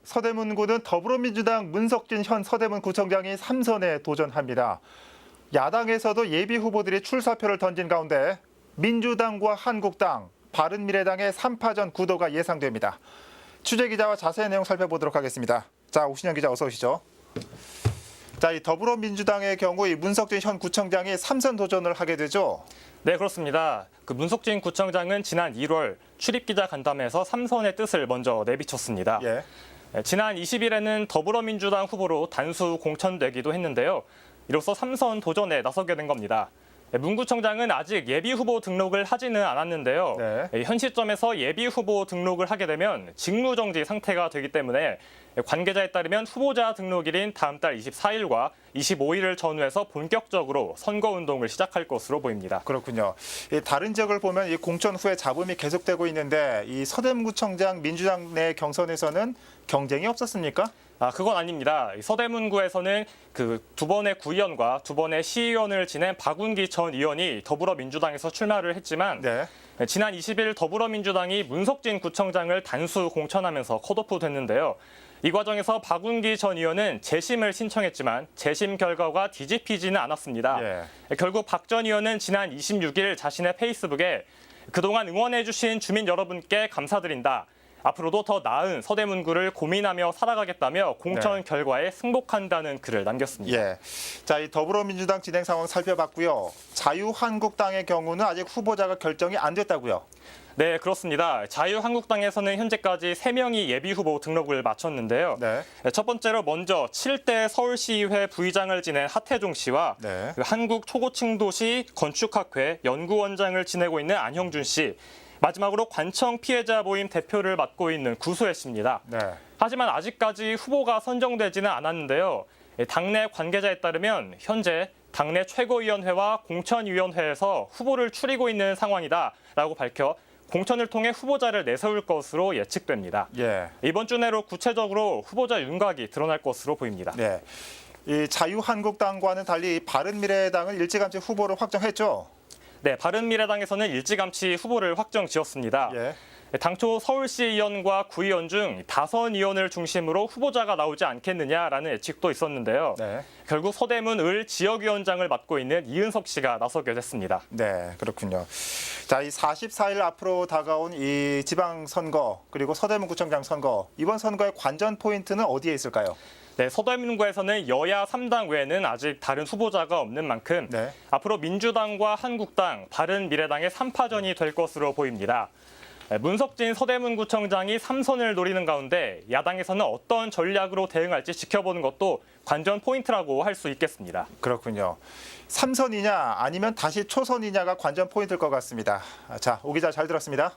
서대문구는 더불어민주당 문석진 현 서대문구청장이 3선에 도전합니다. 야당에서도 예비 후보들이 출사표를 던진 가운데 민주당과 한국당, 바른미래당의 3파전 구도가 예상됩니다. 취재기자와 자세한 내용 살펴보도록 하겠습니다. 자, 오신영 기자 어서 오시죠. 자, 이 더불어민주당의 경우 이 문석진 현 구청장이 3선 도전을 하게 되죠. 네, 그렇습니다. 문석진 구청장은 지난 1월 출입기자 간담회에서 3선의 뜻을 먼저 내비쳤습니다. 지난 20일에는 더불어민주당 후보로 단수 공천되기도 했는데요. 이로써 3선 도전에 나서게 된 겁니다. 문 구청장은 아직 예비 후보 등록을 하지는 않았는데요. 현 시점에서 예비 후보 등록을 하게 되면 직무정지 상태가 되기 때문에 관계자에 따르면 후보자 등록일인 다음 달 24일과 25일을 전후해서 본격적으로 선거운동을 시작할 것으로 보입니다. 그렇군요. 다른 지역을 보면 이 공천 후에 잡음이 계속되고 있는데 이 서대문구청장 민주당 내 경선에서는 경쟁이 없었습니까? 그건 아닙니다. 서대문구에서는 두 번의 구의원과 두 번의 시의원을 지낸 박운기 전 의원이 더불어민주당에서 출마를 했지만 지난 20일 더불어민주당이 문석진 구청장을 단수 공천하면서 컷오프 됐는데요. 이 과정에서 박운기 전 의원은 재심을 신청했지만 재심 결과가 뒤집히지는 않았습니다. 결국 박 전 의원은 지난 26일 자신의 페이스북에 그동안 응원해주신 주민 여러분께 감사드린다. 앞으로도 더 나은 서대문구를 고민하며 살아가겠다며 공천 결과에 승복한다는 글을 남겼습니다. 자, 이 더불어민주당 진행 상황 살펴봤고요. 자유한국당의 경우는 아직 후보자가 결정이 안 됐다고요? 네, 그렇습니다. 자유한국당에서는 현재까지 3명이 예비 후보 등록을 마쳤는데요. 첫 번째로 먼저 7대 서울시의회 부의장을 지낸 하태종 씨와 한국초고층도시 건축학회 연구원장을 지내고 있는 안형준 씨, 마지막으로 관청 피해자 모임 대표를 맡고 있는 구수혜 씨입니다. 하지만 아직까지 후보가 선정되지는 않았는데요. 당내 관계자에 따르면 현재 당내 최고위원회와 공천위원회에서 후보를 추리고 있는 상황이다라고 밝혀 공천을 통해 후보자를 내세울 것으로 예측됩니다. 이번 주 내로 구체적으로 후보자 윤곽이 드러날 것으로 보입니다. 이 자유한국당과는 달리 바른미래당은 일찌감치 후보를 확정했죠? 네, 바른미래당에서는 일찌감치 후보를 확정지었습니다. 당초 서울시의원과 구의원 중 다선 의원을 중심으로 후보자가 나오지 않겠느냐라는 예측도 있었는데요. 결국 서대문 을 지역위원장을 맡고 있는 이은석 씨가 나서게 됐습니다. 그렇군요. 자, 이 44일 앞으로 다가온 이 지방선거 그리고 서대문구청장 선거, 이번 선거의 관전 포인트는 어디에 있을까요? 네, 서대문구에서는 여야 3당 외에는 아직 다른 후보자가 없는 만큼 앞으로 민주당과 한국당, 바른미래당의 3파전이 될 것으로 보입니다. 문석진 서대문구청장이 3선을 노리는 가운데 야당에서는 어떤 전략으로 대응할지 지켜보는 것도 관전 포인트라고 할 수 있겠습니다. 그렇군요. 3선이냐 아니면 다시 초선이냐가 관전 포인트일 것 같습니다. 자, 오 기자 잘 들었습니다.